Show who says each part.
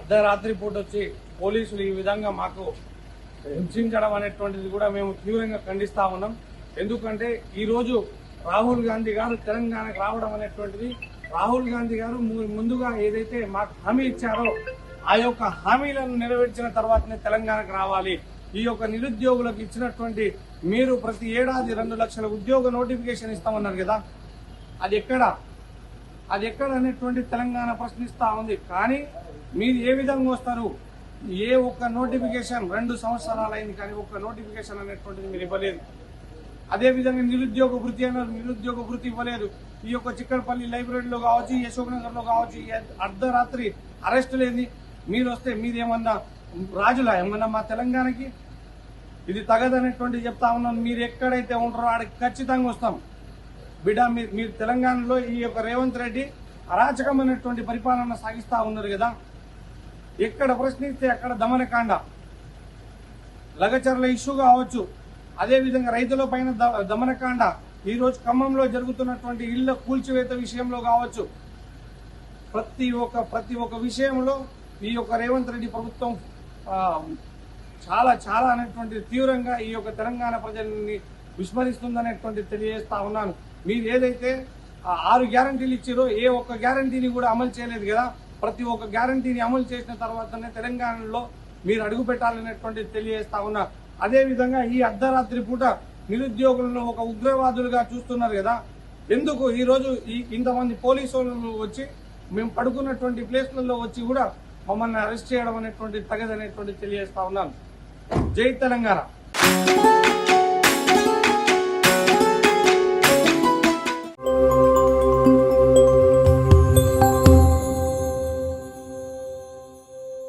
Speaker 1: అర్ధరాత్రి పూట వచ్చి పోలీసులు ఈ విధంగా మాకు హింసించడం అనేటువంటిది కూడా మేము తీవ్రంగా ఖండిస్తా ఉన్నాం. ఎందుకంటే ఈరోజు రాహుల్ గాంధీ గారు తెలంగాణకు రావడం అనేటువంటిది, రాహుల్ గాంధీ గారు ముందుగా ఏదైతే మాకు హామీ ఇచ్చారో ఆ యొక్క హామీలను నెరవేర్చిన తర్వాతనే తెలంగాణకు రావాలి. ఈ యొక్క నిరుద్యోగులకు ఇచ్చినటువంటి మీరు ప్రతి ఏడాది 2 లక్షల ఉద్యోగ నోటిఫికేషన్ ఇస్తామన్నారు కదా, అది ఎక్కడ అనేటువంటి తెలంగాణ ప్రశ్నిస్తా ఉంది. కానీ మీరు ఏ విధంగా వస్తారు? ఏ ఒక్క నోటిఫికేషన్ 2 సంవత్సరాలు అయింది కానీ ఒక్క నోటిఫికేషన్ అనేటువంటిది మీరు ఇవ్వలేదు. అదేవిధంగా నిరుద్యోగ వృత్తి అన్నారు, నిరుద్యోగ వృత్తి ఇవ్వలేదు. ఈ యొక్క చిక్కడపల్లి లైబ్రరీలో కావచ్చు, యశోక్ నగర్ లో కావచ్చు, అర్ధరాత్రి అరెస్టులు ఏంది? మీరు వస్తే మీరేమన్నా రాజులా ఏమన్నా మా తెలంగాణకి? ఇది తగదనేటువంటి చెప్తా ఉన్నాను. మీరు ఎక్కడైతే ఉంటారో ఆడికి ఖచ్చితంగా వస్తాం బిడ్డ. మీరు తెలంగాణలో ఈ యొక్క రేవంత్ రెడ్డి అరాచకమైనటువంటి పరిపాలన సాగిస్తా ఉన్నారు కదా, ఎక్కడ ప్రశ్నిస్తే అక్కడ దమనకాండ, లగచర్ల ఇష్యూ కావచ్చు, అదేవిధంగా రైతుల పైన దమనకాండ, ఈ రోజు ఖమ్మంలో జరుగుతున్నటువంటి ఇళ్ల కూల్చివేత విషయంలో కావచ్చు, ప్రతి ఒక్క విషయంలో ఈ యొక్క రేవంత్ రెడ్డి ప్రభుత్వం చాలా అనేటువంటి తీవ్రంగా ఈ యొక్క తెలంగాణ ప్రజల్ని విస్మరిస్తుందనేటువంటి తెలియజేస్తా ఉన్నాను. మీరు ఏదైతే 6 గ్యారంటీలు ఇచ్చారో ఏ ఒక్క గ్యారంటీని కూడా అమలు చేయలేదు కదా. ప్రతి ఒక్క గ్యారంటీని అమలు చేసిన తర్వాతనే తెలంగాణలో మీరు అడుగు పెట్టాలనేటువంటి తెలియజేస్తా ఉన్నా. అదేవిధంగా ఈ అర్ధరాత్రి పూట నిరుద్యోగులను ఒక ఉగ్రవాదులుగా చూస్తున్నారు కదా. ఎందుకు ఈ రోజు ఇంతమంది పోలీసులు వచ్చి మేము పడుకున్నటువంటి ప్లేస్లలో వచ్చి కూడా మమ్మల్ని అరెస్ట్ చేయడం అనేటువంటి తగదనేటువంటి తెలియజేస్తా ఉన్నాను. జై తెలంగాణ.